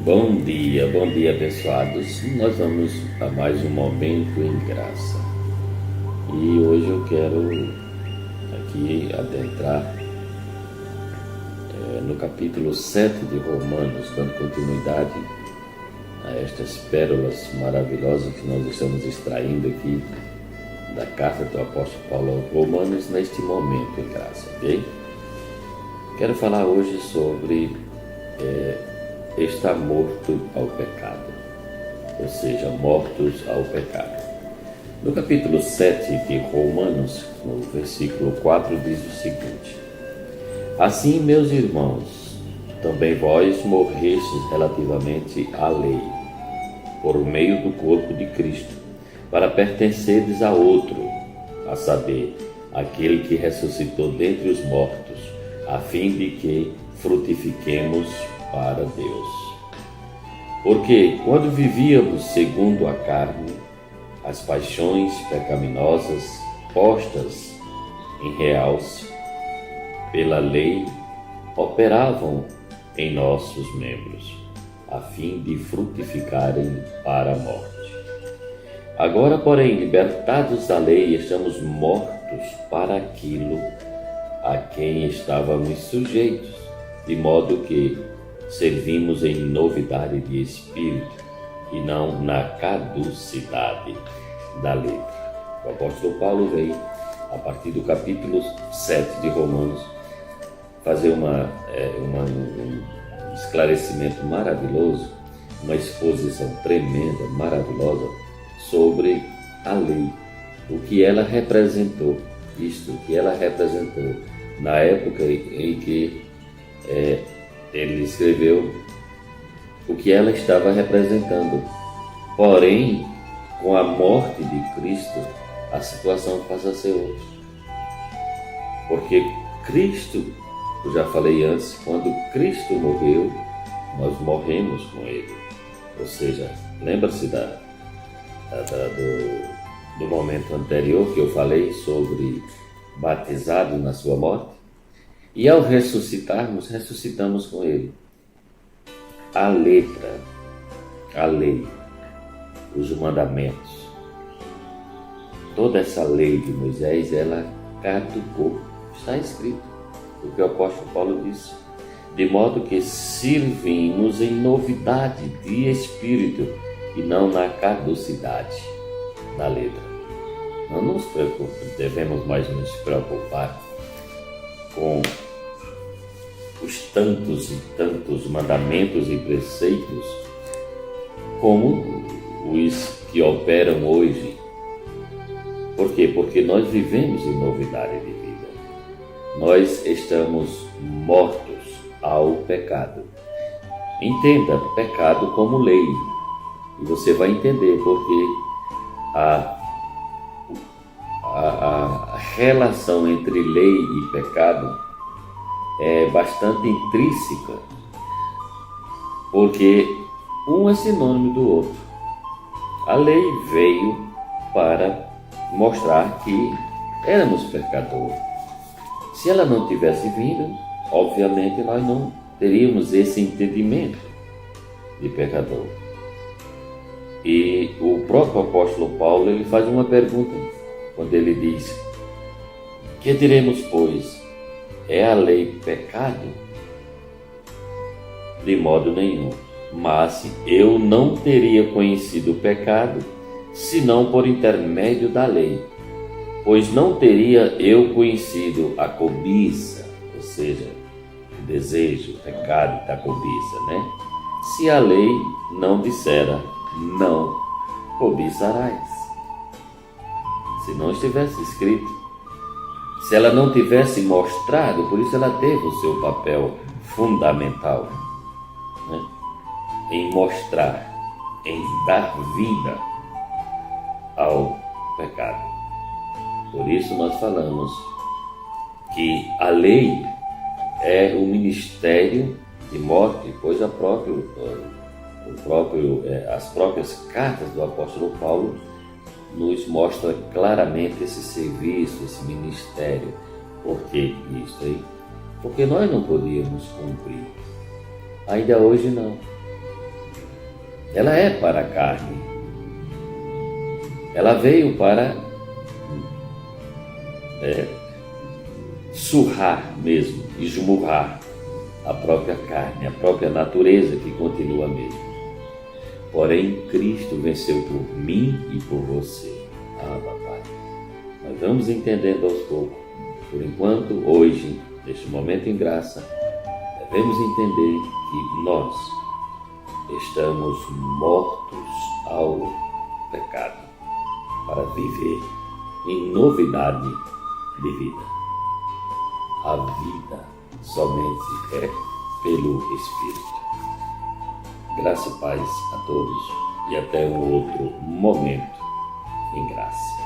Bom dia, abençoados. Nós vamos a mais um momento em graça. E hoje eu quero aqui adentrar no capítulo 7 de Romanos, dando continuidade a estas pérolas maravilhosas que nós estamos extraindo aqui da carta do apóstolo Paulo aos Romanos neste momento em graça, ok? Quero falar hoje sobre estar morto ao pecado, ou seja, mortos ao pecado. No capítulo 7 de Romanos, no versículo 4, diz o seguinte: Assim, meus irmãos, também vós morrestes relativamente à lei, por meio do corpo de Cristo, para pertencerdes a outro, a saber, aquele que ressuscitou dentre os mortos, a fim de que frutifiquemos para Deus. Porque quando vivíamos segundo a carne, as paixões pecaminosas postas em realce pela lei operavam em nossos membros, a fim de frutificarem para a morte. Agora, porém, libertados da lei, estamos mortos para aquilo a quem estávamos sujeitos, de modo que servimos em novidade de espírito e não na caducidade da letra. O apóstolo Paulo vem, a partir do capítulo 7 de Romanos, fazer um esclarecimento maravilhoso, uma exposição tremenda, maravilhosa, sobre a lei, o que ela representou, isto que ela representou na época em que ele escreveu, o que ela estava representando. Porém, com a morte de Cristo, a situação passa a ser outra. Porque Cristo, eu já falei antes, quando Cristo morreu, nós morremos com Ele. Ou seja, lembra-se do momento anterior que eu falei sobre batizado na sua morte? E ao ressuscitarmos, ressuscitamos com Ele. A letra, a lei, os mandamentos, toda essa lei de Moisés, ela caducou. Está escrito o que o apóstolo Paulo disse. De modo que servimos em novidade de espírito e não na caducidade da letra. Não nos preocupemos, devemos mais nos preocupar com os tantos e tantos mandamentos e preceitos como os que operam hoje. Por quê? Porque nós vivemos em novidade de vida. Nós estamos mortos ao pecado. Entenda pecado como lei. E você vai entender porque a relação entre lei e pecado é bastante intrínseca, porque um é sinônimo do outro. A lei veio para mostrar que éramos pecadores. Se ela não tivesse vindo, obviamente nós não teríamos esse entendimento de pecador. E o próprio apóstolo Paulo, ele faz uma pergunta quando ele diz: que diremos, pois? É a lei pecado? De modo nenhum. Mas eu não teria conhecido o pecado, senão por intermédio da lei. Pois não teria eu conhecido a cobiça, ou seja, o desejo, o pecado da cobiça, né? Se a lei não dissera, não cobiçarás. Se não estivesse escrito, se ela não tivesse mostrado, por isso ela teve o seu papel fundamental, né? Em mostrar, em dar vida ao pecado. Por isso nós falamos que a lei é o ministério de morte, pois as próprias cartas do apóstolo Paulo nos mostra claramente esse serviço, esse ministério. Por que isso aí? Porque nós não podíamos cumprir. Ainda hoje não. ela é para a carne. Ela veio para surrar mesmo, esmurrar a própria carne, a própria natureza que continua a mesma. Porém, Cristo venceu por mim e por você. Ah, papai. Nós vamos entendendo aos poucos. Por enquanto, hoje, neste momento em graça, devemos entender que nós estamos mortos ao pecado para viver em novidade de vida. A vida somente é pelo Espírito. Graça e paz a todos e até um outro momento em graça.